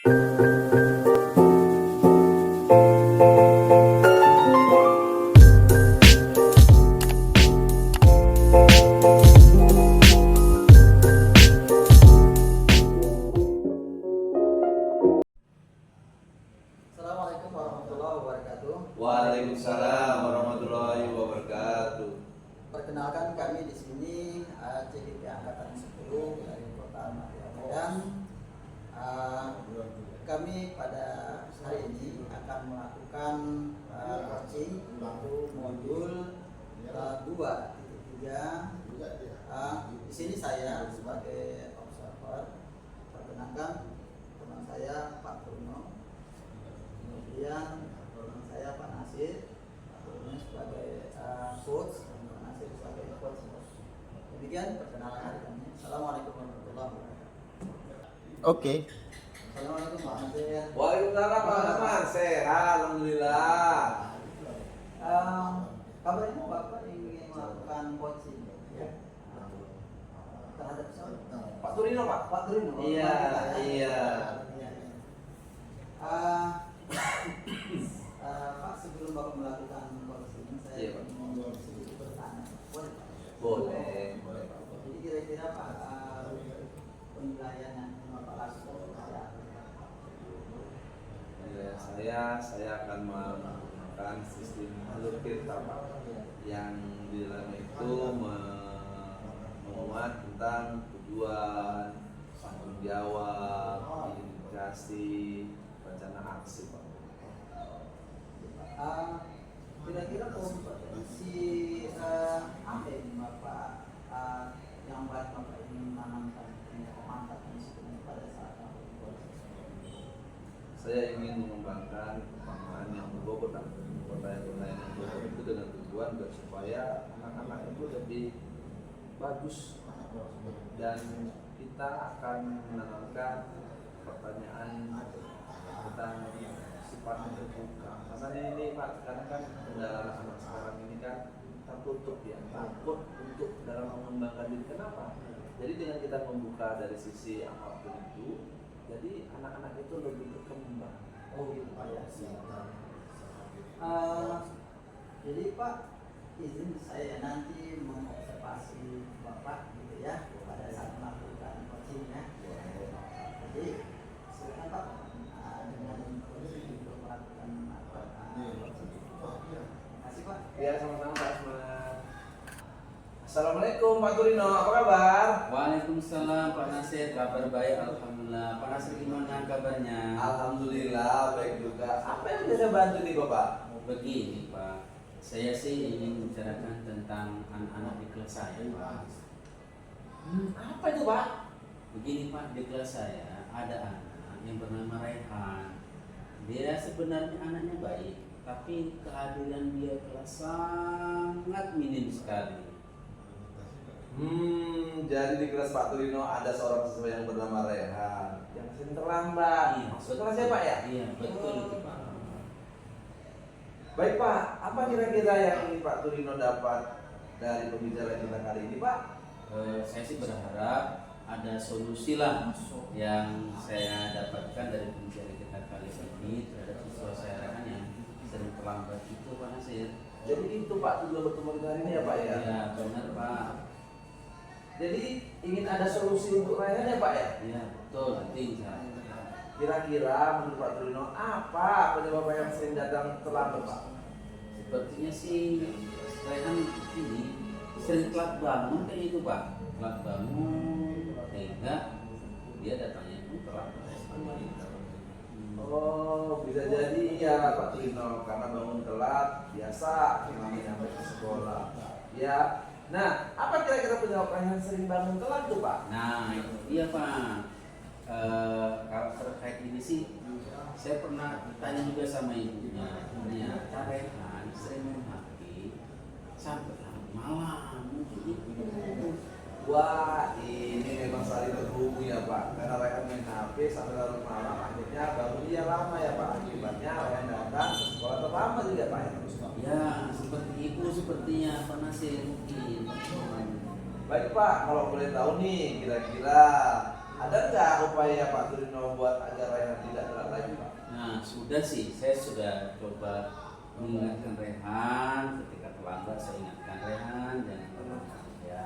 Assalamualaikum warahmatullahi wabarakatuh. Waalaikumsalam warahmatullahi wabarakatuh. Perkenalkan, kami di sini CGP Angkatan 10 dari Kota Madura Medan. Kami pada hari ini akan melakukan coaching untuk modul 2.3. Di sini saya sebagai observer. Perkenalkan teman saya Pak Bruno. Kemudian teman saya Pak Nasir, Pak Bruno sebagai coach, Pak Nasir sebagai coach. Demikian perkenalan hari kami. Assalamualaikum warahmatullahi wabarakatuh. Oke. Assalamualaikum Pak Nasir. Waalaikumsalam Pak Rahman. Sehat, alhamdulillah. Kabarnya Bapak ingin melakukan coaching ya? Terhadap siapa? Pak Turino, Pak. Pak Bruno. Iya, iya. Pak, sebelum Bapak melakukan coaching, saya Iya, Pak. ingin sedikit bertanya. Boleh Pak? Boleh, boleh Pak. Jadi kira-kira Pak, penilaian yang Bapak lakukan ya? Saya akan menggunakan sistem alur kita, Pak, yang di dalamnya itu menguat tentang tujuan, tanggung jawab, indikasi, rencana aksi, Pak. Kira-kira kompetensi apa yang Bapak yang Bapak ingin menanamkan mantapkan pada saat Bapak Saya ingin mengembangkan kepangan yang berbobot dan pertanyaan-pertanyaan yang berbobot itu dengan tujuan biar supaya anak-anak itu lebih bagus, dan kita akan menanamkan pertanyaan tentang sifat terbuka. Karena ini Pak, karena kan kendala anak sekarang ini kan tertutup ya, takut untuk dalam mengembangkan diri. Kenapa? Jadi dengan kita membuka dari sisi apapun itu, jadi anak-anak itu lebih berkembang. Oh gitu Pak ya. Jadi Pak, izin saya nanti mengobservasi Bapak gitu ya pada saat melakukan coaching ya. Jadi silakan Pak dengan kondisi untuk melakukan coaching. Terima kasih Pak. Ya, sama-sama Pak Asman. Assalamualaikum Pak Turino, apa kabar? Waalaikumsalam Pak Nasir, kabar baik alhamdulillah. Pak Nasir gimana kabarnya? Alhamdulillah baik juga. Apa yang bisa saya bantu nih Bapak? Begini Pak, saya sih ingin membicarakan tentang anak-anak di kelas saya Pak. Apa itu Pak? Begini Pak, di kelas saya ada anak yang bernama Rehan. Dia sebenarnya anaknya baik, tapi kehadiran dia kelas sangat minim sekali. Jadi di kelas Pak Turino ada seorang siswa yang bernama Rehan yang sering terlambat. Iya, Maksud kelasnya Pak ya? Iya, betul itu Pak. Baik Pak, apa kira-kira yang ingin Pak Turino dapat dari pembicaraan kita kali ini Pak? Saya sih berharap ada solusi lah yang saya dapatkan dari pembicaraan kita kali ini terhadap siswa saya Rehan yang sering terlambat itu Pak Nasir. Jadi itu Pak tujuan bertemu kita hari ini ya Pak ya? Iya benar Pak. Jadi ingin ada solusi untuk Rehan ya Pak ya? Iya betul, penting saya. Kira-kira menurut Pak Turino apa penyebab yang sering datang terlambat Pak? Sepertinya sih Rehan ini sering telat bangun kayak itu Pak. Telat bangun sehingga dia datangnya pun terlambat. Oh, bisa jadi ya Pak Turino, karena bangun telat biasa namanya sampai ke sekolah. Ya. Nah, apa kira-kira penyebab yang sering bangun telat tuh Pak? Nah itu dia Pak. Kalau terkait ini sih saya pernah tanya juga sama ibunya. Ternyata Rehan sering main HP sampai malam mungkin itu. Wah, ini memang saling terhubung ya Pak. Karena Rehan main HP sampai larut malam, akhirnya bangun dia lama ya Pak. Akibatnya Rehan datang ke sekolah terlambat juga Pak ya. Ya seperti itu sepertinya Pak Nasir mungkin. Baik Pak, kalau boleh tahu nih, kira-kira Ada nggak upaya Pak Turino buat agar Raihan tidak telat lagi Pak? Nah, sudah sih, saya sudah coba mengingatkan Rehan. Ketika terlambat saya ingatkan Rehan, jangan terlambat ya.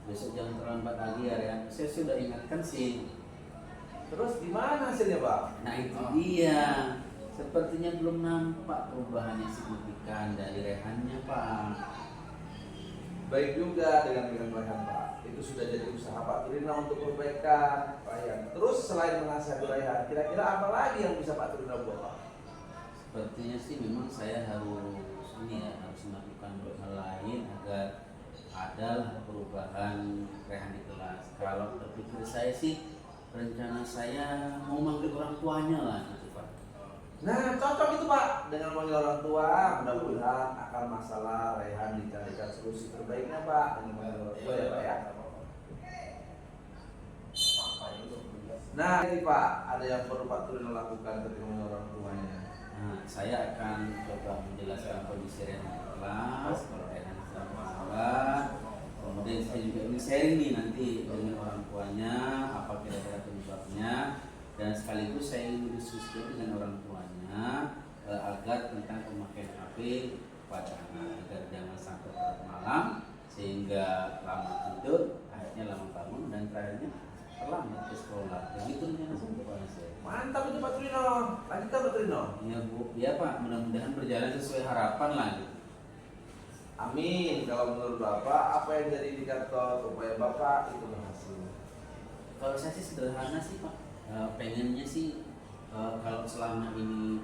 Besok jangan terlambat lagi ya Rehan. Saya sudah ingatkan sih. Terus gimana hasilnya Pak? Nah itu dia. Sepertinya belum nampak perubahan yang signifikan dari Rehannya Pak. Baik juga dengan Raihan Pak. Itu sudah jadi usaha Pak Turino untuk perbaikan Raihan. Terus selain menasihati Raihan, kira-kira apa lagi yang bisa Pak Turino buat Pak? Sepertinya sih memang saya harus harus melakukan hal lain agar ada perubahan Rehan di kelas. Kalau terpikir saya sih rencana saya mau manggil orang tuanya lah nanti Pak. Nah, cocok itu Pak dengan panggil orang tua. Mudah-mudahan akan masalah Raihan dicarikan solusi terbaiknya Pak dengan panggil orang tua ya Pak ya. Nah, ini Pak, ada yang perlu Pak Turino lakukan ketika panggil orang tuanya. Nah, saya akan coba menjelaskan kondisi Rehan di kelas. Kalau Rehan sedang masalah, kemudian saya juga ingin sharing nih nanti dengan orang tuanya apa kira-kira penyebabnya, dan sekaligus saya ingin diskusi dengan orang tuanya agar tentang pemakaian HP pada anak agar jangan sampai larut malam sehingga lama tidur, akhirnya lama bangun dan terakhirnya terlambat ke sekolah. Begitu rencana saya. Mantap itu Pak Turino. Lanjutkan Pak Turino. Ya Bu, ya Pak, mudah-mudahan berjalan sesuai harapan lah. Amin. Kalau menurut Bapak, apa yang jadi indikator upaya Bapak itu berhasil? Kalau saya sih sederhana sih Pak, pengennya sih kalau selama ini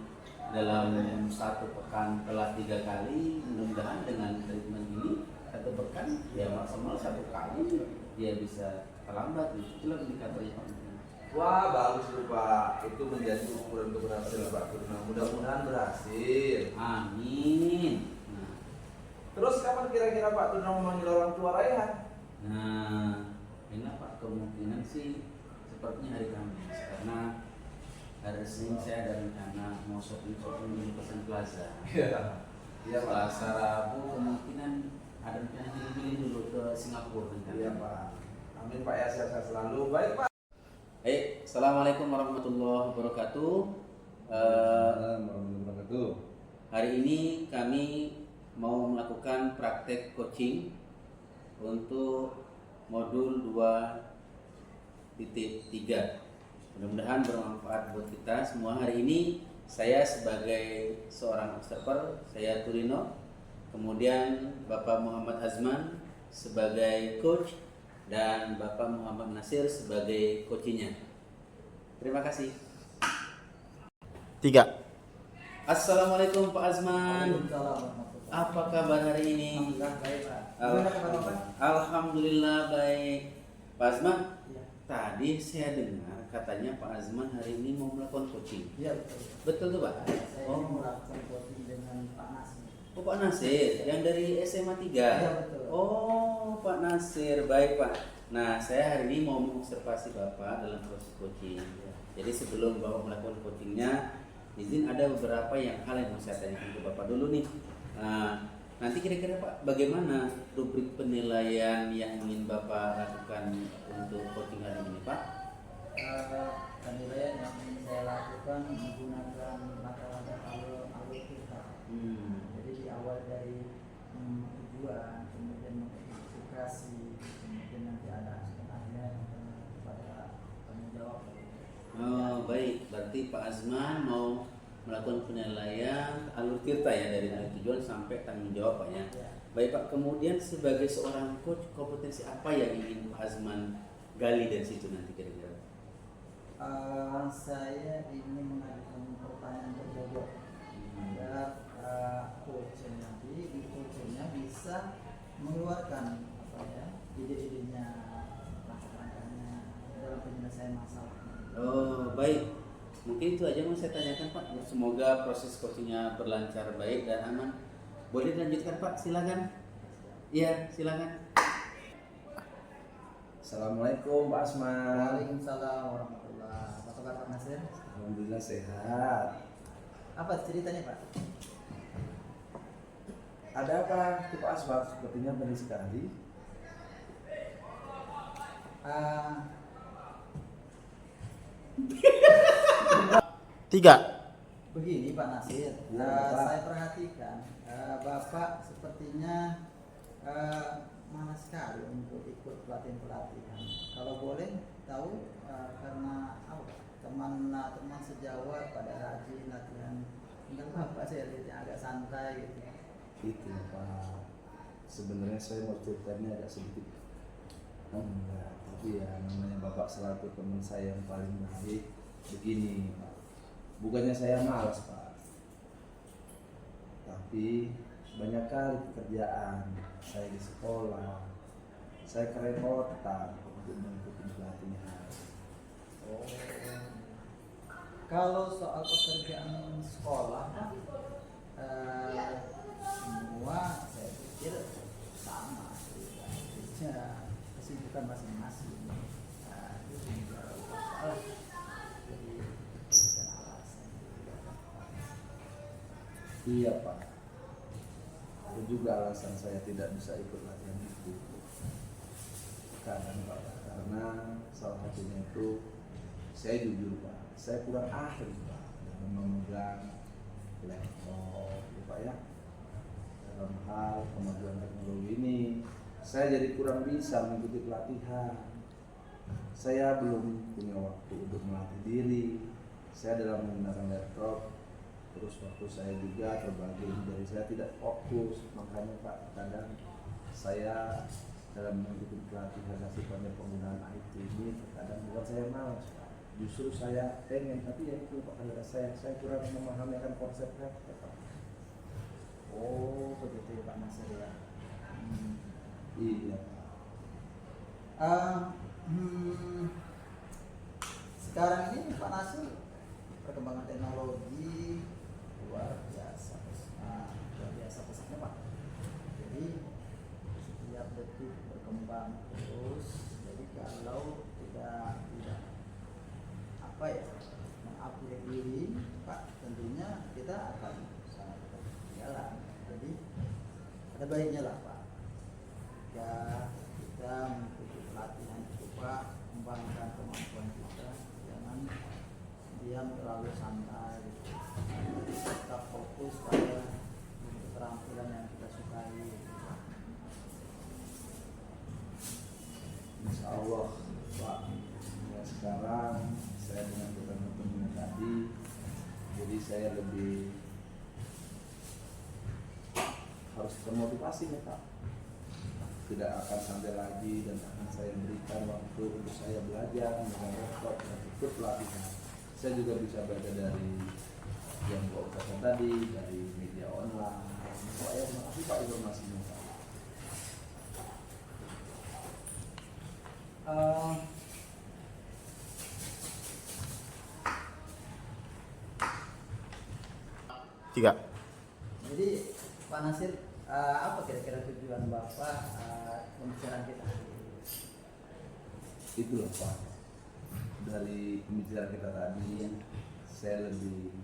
dalam satu pekan telat 3 kali, mudah-mudahan dengan treatment ini satu pekan ya maksimal 1 kali dia bisa terlambat. Itulah indikatornya Pak. Wah, bagus tuh Pak. Itu menjadi ukuran keberhasilan Pak Turino. Mudah-mudahan berhasil. Amin. Terus kapan kira-kira Pak Turino memanggil orang tua Raihan? Nah, ini Pak, kemungkinan sih sepertinya hari Kamis, karena hari Senin saya ada rencana mau shopping di Pesan Plaza. Iya. Iya Pak. Selasa Rabu kemungkinan ada rencana pilih dulu ke Singapura. Iya Pak. Amin Pak ya, sehat-sehat selalu. Baik Pak. Assalamualaikum warahmatullahi wabarakatuh. Warahmatullahi wabarakatuh. Hari ini kami mau melakukan praktek coaching untuk modul 2.3. Mudah-mudahan bermanfaat buat kita semua. Hari ini saya sebagai seorang observer, saya Turino, kemudian Bapak Muhammad Azman sebagai coach, dan Bapak Muhammad Nasir sebagai coachnya. Terima kasih. 3. Assalamualaikum Pak Azman. Apa kabar hari ini? Alhamdulillah baik Pak. Gimana kabar Bapak? Alhamdulillah baik. Pak Azman, Iya. tadi saya dengar katanya Pak Azman hari ini mau melakukan coaching. Iya betul. Betul tuh Pak? Saya mau melakukan coaching dengan Pak Nasir. Oh Pak Nasir, yang dari SMA 3? Iya betul. Oh Pak Nasir, baik Pak. Nah saya hari ini mau mengobservasi Bapak dalam proses coaching. Jadi sebelum Bapak melakukan coachingnya, izin ada beberapa hal yang mau saya tanyakan ke Bapak dulu nih. Nanti kira-kira Pak, bagaimana rubrik penilaian yang ingin Bapak lakukan untuk coaching hari ini Pak? Penilaian yang ingin saya lakukan menggunakan langkah-langkah alur kita. Jadi di awal dari tujuan, kemudian mengidentifikasi, kemudian nanti ada akhirnya kepada tanggung jawab. Oh baik, berarti Pak Azman mau melakukan penilaian alur tirta ya dari tujuan sampai tanggung jawab Pak ya. Baik Pak, kemudian sebagai seorang coach, kompetensi apa yang ingin Pak Azman gali dari situ nanti kira-kira? Saya ingin mengajukan pertanyaan tersebut agar coach nanti di coachnya bisa mengeluarkan ide-idenya, langkah-langkahnya dalam penyelesaian masalah. Oh baik, mungkin itu aja mau saya tanyakan Pak. Semoga proses coachingnya berlancar baik dan aman. Boleh dilanjutkan Pak, silakan. Iya silakan. Assalamualaikum Pak Asman. Waalaikumsalam warahmatullahi wabarakatuh. Apa kabar Pak Nasir? Alhamdulillah sehat. Apa ceritanya Pak? Ada apa itu Pak Asman? Sepertinya benih sekali. Tiga. Begini Pak Nasir, Ya, Pak. saya perhatikan Bapak sepertinya malas sekali untuk ikut pelatihan-pelatihan. Kalau boleh tahu karena apa? Teman sejawat pada rajin latihan. Enggak Bapak saya lihat agak santai gitu. Itu Pak, sebenarnya saya mau ceritanya agak sedikit enggak, tapi ya namanya Bapak selaku teman saya yang paling baik. Begini Pak, bukannya saya malas Pak, tapi banyak kali pekerjaan saya di sekolah, saya kerepotan untuk mengikuti pelatihan. Oh. Kalau soal pekerjaan sekolah, semua saya pikir sama, ya, kesibukan masing-masing. Itu juga salah. Jadi bukan alasan. Iya Pak, itu juga alasan saya tidak bisa ikut latihan itu. Karena salah satunya itu saya jujur Pak, saya kurang ahli Pak dalam memegang laptop Pak ya. Dalam hal kemajuan teknologi ini, saya jadi kurang bisa mengikuti pelatihan. Saya belum punya waktu untuk melatih diri. Saya dalam menggunakan laptop, terus waktu saya juga terbagi, dari saya tidak fokus. Makanya Pak, kadang saya dalam mengikuti pelatihan sifatnya penggunaan IT ini, terkadang bukan saya malas Pak, justru saya pengen, tapi ya itu Pak, karena saya kurang memahami akan konsep Pak. Oh, begitu ya Pak Nasir ya. Iya. Sekarang ini Pak Nasir perkembangan teknologi luar biasa, luar biasa pesatnya Pak. Jadi setiap detik berkembang terus. Jadi kalau tidak apa ya mengupgrade diri Pak, tentunya kita akan sangat ketinggalan. Jadi ada baiknya lah Pak, ya kita mengikuti pelatihan itu Pak, kembangkan kemampuan kita, jangan diam terlalu santai gitu. Tetap fokus pada keterampilan yang kita sukai gitu. Insya Allah Pak, ya sekarang saya dengan ketemu tadi, jadi saya lebih harus termotivasi ya Pak. Tidak akan santai lagi dan akan saya berikan waktu untuk saya belajar dengan laptop dan ikut pelatihan. Saya juga bisa belajar dari yang Bapak katakan tadi, dari media online. Pak ya, makasih Pak informasinya Pak. Tiga. Jadi Pak Nasir, apa kira-kira tujuan Bapak pembicaraan kita hari ini? Itulah Pak, dari pembicaraan kita tadi saya lebih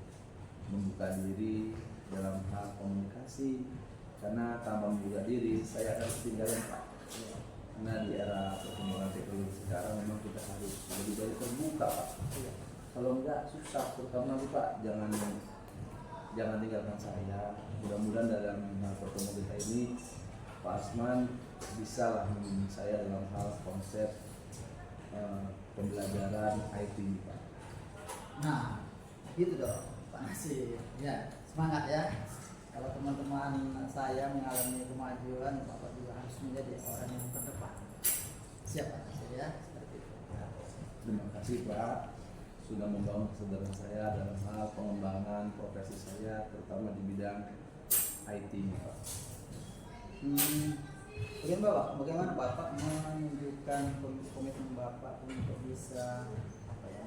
membuka diri dalam hal komunikasi, karena tanpa membuka diri saya akan ketinggalan Pak. Karena di era perkembangan teknologi sekarang memang kita harus lebih banyak terbuka Pak. Kalau enggak susah, terutama nanti Pak, jangan tinggalkan saya. Mudah-mudahan dalam hal pertemuan kita ini Pak Asman bisa lah membimbing saya dalam hal konsep pembelajaran IT ini Pak. Nah, gitu dong Pak Nasir. Ya, semangat ya. Kalau teman-teman saya mengalami kemajuan, Bapak juga harus menjadi orang yang terdepan. Siap Pak Nasir ya, seperti itu. Terima kasih Pak sudah membangun kesadaran saya dalam hal pengembangan profesi saya, terutama di bidang IT ini Pak. Bagaimana Bapak menunjukkan komitmen Bapak untuk bisa apa ya,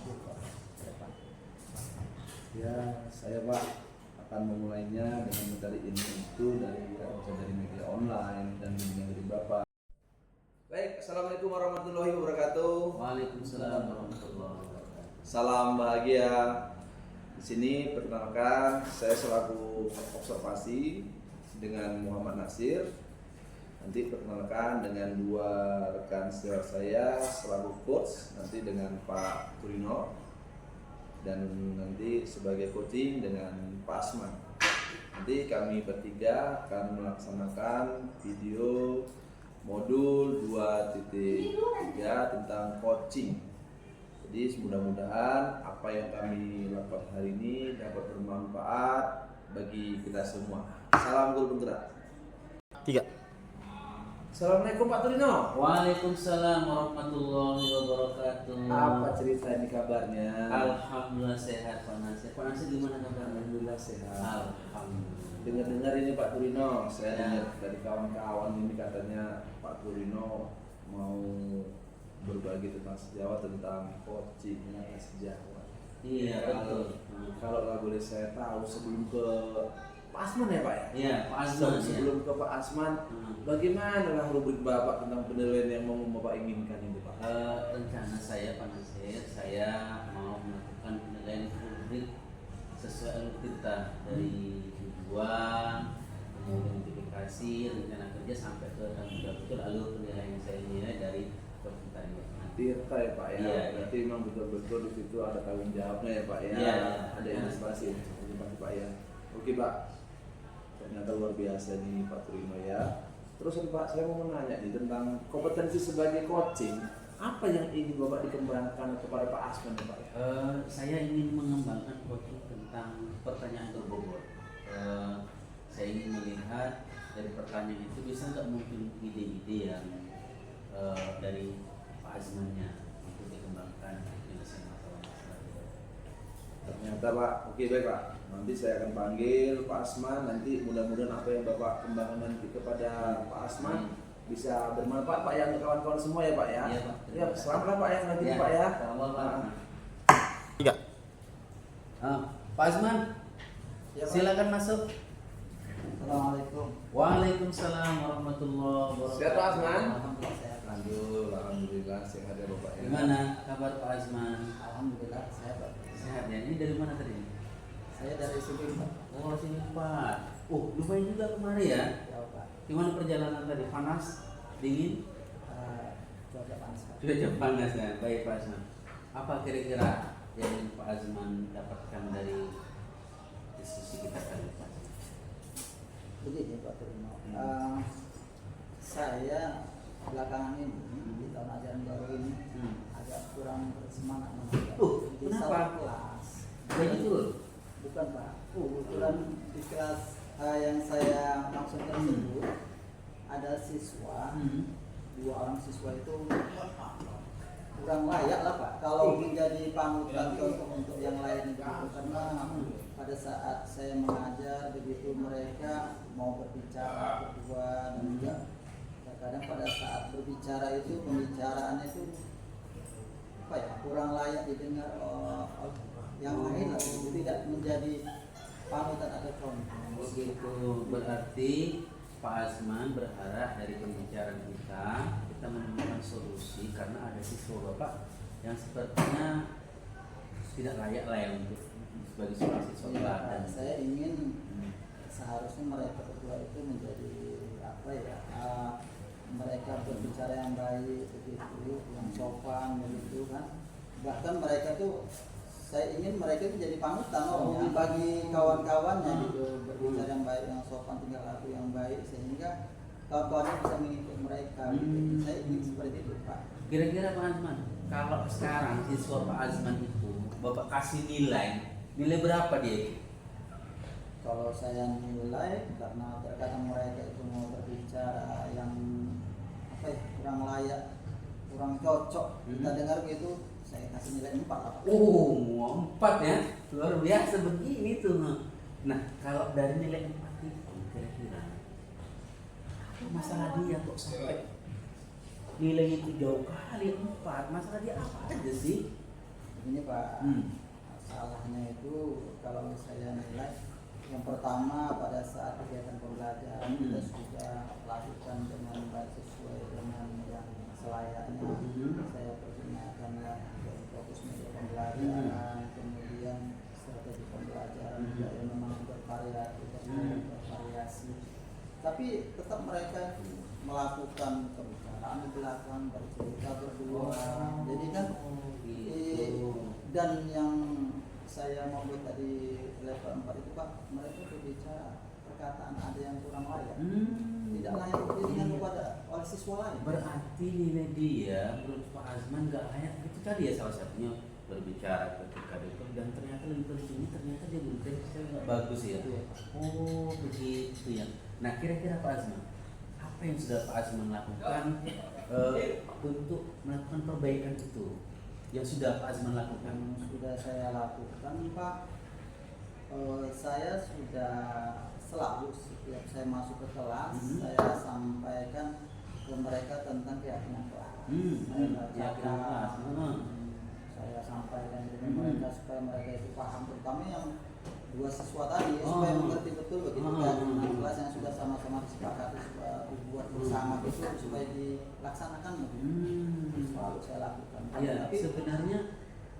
ke depan? Ya, saya Pak akan memulainya dengan mencari ilmu itu dari media online dan bimbingan dari Bapak. Baik, assalamualaikum warahmatullahi wabarakatuh. Waalaikumsalam warahmatullahi wabarakatuh. Salam bahagia. Di sini perkenalkan saya selaku observasi dengan Muhammad Nasir. Nanti perkenalkan dengan dua rekan senior saya selaku coach, nanti dengan Pak Turino, dan nanti sebagai coaching dengan Pak Asman. Nanti kami bertiga akan melaksanakan video modul 2.3 tentang coaching. Jadi mudah-mudahan apa yang kami lakukan hari ini dapat bermanfaat bagi kita semua. Salam guru penggerak. 3. Assalamualaikum Pak Turino. Waalaikumsalam warahmatullahi wabarakatuh. Apa cerita ini kabarnya? Alhamdulillah sehat Pak Nasir. Pak Nasir gimana kabarnya? Alhamdulillah sehat. Alhamdulillah. Dengar-dengar ini Pak Turino, saya Ya. dengar dari kawan-kawan ini katanya Pak Turino mau berbagi tentang sejawat tentang coaching sejawat. Iya betul. Kalau nggak boleh saya tahu sebelum ke Pak Asman ya Pak ya? Iya Pak Asman. Sebelum ke Pak Asman, bagaimana lah rubrik Bapak tentang penilaian yang mau Bapak inginkan ini Pak? Rencana saya Pak Nasir, saya mau melakukan penilaian rubrik sesuai alur kita dari tujuan, kemudian notifikasi, rencana kerja sampai ke betul alur penilaian yang saya nilai dari permintaan ini. Tirta ya Pak ya, Iya, berarti memang betul-betul di situ ada tanggung jawabnya ya Pak ya, Iya, ada iya. ilustrasi Pak ya. Oke Pak, ternyata luar biasa nih Pak Turino ya. Terus nih Pak, saya mau menanya nih tentang kompetensi sebagai coaching, apa yang ingin Bapak dikembangkan kepada Pak Asman ya Pak ya? Saya ingin mengembangkan coaching tentang pertanyaan berbobot. Saya ingin melihat dari pertanyaan itu bisa nggak mungkin ide-ide yang dari Pak Azmannya untuk dikembangkan penyelesaian masalah-masalah. Ternyata Pak, oke baik Pak, nanti saya akan panggil Pak Asman, nanti mudah-mudahan apa yang Bapak kembangkan nanti kepada Pak Asman bisa bermanfaat Pak ya untuk kawan-kawan semua ya Pak ya. Iya, Pak. Ya, selamat Pak ya nanti Ya, Pak ya. selamat, Pak. 3. Pak Azman, Ya, Pak. silakan masuk. Assalamualaikum. Waalaikumsalam warahmatullahi wabarakatuh. Sehat Pak Azman? Alhamdulillah sehat. Alhamdulillah sehat ya Bapak ya. Gimana kabar Pak Azman? Alhamdulillah sehat Pak. Sehat ya. Ini dari mana tadi? Saya dari Sudir Pak. Oh sini Pak. Oh lumayan juga kemarin ya. Ya Pak. Gimana perjalanan tadi? Panas? Dingin? Cuaca panas Pak. Cuaca panas ya. Baik Pak Azman. Apa kira-kira yang Pak Azman dapatkan dari diskusi kita kali ini, Pak? Begini Pak Turino, saya belakangan ini di tahun ajaran baru ini agak kurang bersemangat mengajar. Di kenapa? salah kelas. Gaji turun? Bukan Pak. Kebetulan di kelas yang saya maksud tersebut ada siswa, 2 orang siswa itu kurang layak lah Pak. Kalau menjadi panutan contoh untuk yang lain itu, karena pada saat saya mengajar begitu mereka mau berbicara berdua dan juga kadang pada saat berbicara itu pembicaraannya itu apa ya kurang layak didengar yang lain lah, tidak menjadi panutan atau contoh. Begitu, berarti Pak Azman berharap dari pembicaraan kita menemukan solusi karena ada siswa Bapak yang sepertinya tidak layak lah ya untuk sebagai seorang siswa teladan. Saya ingin seharusnya mereka berdua itu menjadi apa ya, mereka berbicara yang baik begitu, yang sopan begitu kan. Bahkan mereka tuh saya ingin mereka itu jadi panutan bagi kawan-kawannya gitu, berbicara yang baik, yang sopan, tingkah laku yang baik sehingga kawan-kawannya bisa mengikut mereka gitu. Saya ingin seperti itu Pak. Kira-kira Pak Azman, kalau sekarang siswa Pak Azman itu Bapak kasih nilai berapa dia? Kalau saya nilai karena terkadang mereka itu mau berbicara yang apa ya, kurang layak, kurang cocok kita dengar gitu, saya kasih nilai 4 lah Pak. Oh, 4 ya, luar biasa begini tuh. Nah, kalau dari nilai 4 itu kira-kira apa masalah dia kok sampai nilai itu jauh kali 4? Masalah dia apa aja sih? Begini Pak, masalahnya itu kalau saya nilai yang pertama pada saat kegiatan pembelajaran kita sudah lakukan dengan baik sesuai dengan yang selayaknya. Saya pergunakan fokus media pembelajaran, kemudian strategi pembelajaran yang memang bervariasi. Tapi tetap mereka melakukan pembicaraan di belakang, bercerita berdua. Jadi kan dan yang saya mau buat tadi level 4 itu Pak, mereka berbicara perkataan ada yang kurang layak, tidak layak diberikan kepada oleh siswa lain. Berarti nilai dia menurut Pak Azman nggak layak ketika dia salah satunya berbicara ketika itu, dan ternyata lebih pentingnya ternyata dia berbicara nggak bagus ya. Oh begitu ya. Nah kira-kira Pak Azman, apa yang sudah Pak Azman lakukan untuk melakukan perbaikan itu? Yang sudah Pak Azman lakukan? Yang sudah saya lakukan Pak, saya sudah selalu setiap saya masuk ke kelas, saya sampaikan ke mereka tentang keyakinan kelas. Keyakinan kelas. Saya sampaikan ke mereka supaya mereka itu paham, terutama yang dua siswa tadi supaya mengerti betul begitu keyakinan kelas yang sudah sama-sama disepakati supaya dibuat bersama itu supaya dilaksanakan begitu. Selalu saya lakukan. Ya sebenarnya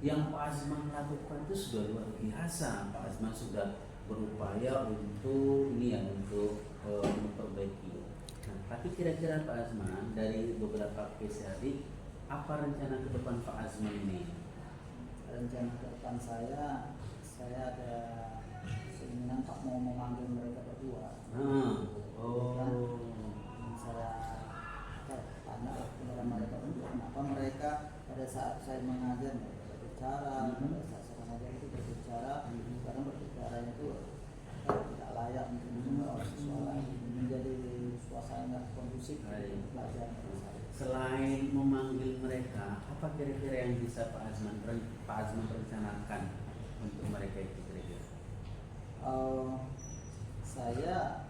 yang Pak Azman lakukan itu sudah luar biasa. Pak Azman sudah berupaya untuk ini ya, untuk memperbaiki. Nah, tapi kira-kira Pak Azman dari beberapa case tadi, apa rencana ke depan Pak Azman ini? Rencana ke depan saya ada keinginan Pak mau memanggil mereka berdua. Saya tanya kepada mereka berdua, kenapa mereka pada saat saya mengajar mereka berbicara, pada saat saya mengajar itu berbicara, karena berbicara itu tidak layak untuk didengar oleh siswa lain, menjadi suasana kondusif belajar. Selain memanggil mereka, apa kira-kira yang bisa Pak Azman rencanakan untuk mereka itu kira-kira? Saya